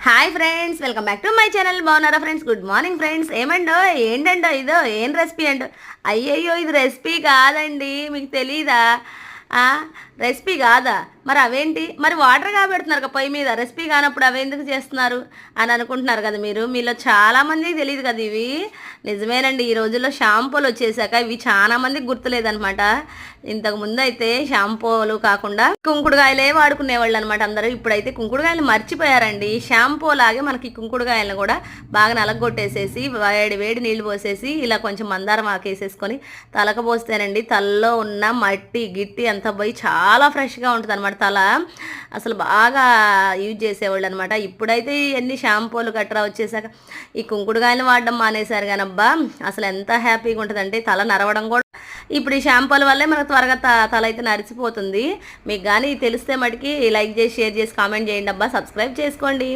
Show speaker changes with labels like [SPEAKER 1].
[SPEAKER 1] Hi friends, welcome back to my channel. బాగున్నారా friends? Good morning friends. ఏమండో ఏంటండో ఇదో ఏం రెసిపీ అంటో. అయ్యయ్యో, ఇది రెసిపీ కాదండి, మీకు తెలీదా? ఆ, రెసిపీ కాదా? మరి అవేంటి? మరి వాటర్ కాబెడుతున్నారు కదా పొయ్యి మీద, రెసిపీ కానప్పుడు అవి ఎందుకు చేస్తున్నారు అని అనుకుంటున్నారు కదా మీరు. మీలో చాలామందికి తెలియదు కదా ఇవి. నిజమేనండి, ఈ రోజుల్లో షాంపూలు వచ్చేసాక ఇవి చాలా మందికి గుర్తులేదనమాట. ఇంతకు ముందు అయితే షాంపూలు కాకుండా కుంకుడుకాయలే వాడుకునేవాళ్ళు అనమాట అందరూ. ఇప్పుడైతే కుంకుడుకాయలు మర్చిపోయారండి. షాంపూ లాగే మనకి కుంకుడుకాయలను కూడా బాగా నలగొట్టేసేసి వేడి వేడి నీళ్లు పోసేసి ఇలా కొంచెం మందారం ఆకేసేసుకొని తలకు పోస్తేనండి తలలో ఉన్న మట్టి గిట్టి అంతా పోయి చాలా ఫ్రెష్గా ఉంటుంది అనమాట తల. అసలు బాగా యూజ్ చేసేవాళ్ళు అనమాట. ఇప్పుడైతే ఎన్ని షాంపూలు గట్రా వచ్చేసాక ఈ కుంకుడుకాయలు వాడడం మానేశారు కానబ్బా, అసలు ఎంత హ్యాపీగా ఉంటుందంటే తల నరవడం కూడా ఇప్పుడు ఈ షాంపూల వల్లే మనకు త్వరగా తల అయితే నరిచిపోతుంది. మీకు కానీ తెలిస్తే మటుకి లైక్ చేసి షేర్ చేసి కామెంట్ చేయండి అబ్బా, సబ్స్క్రైబ్ చేసుకోండి.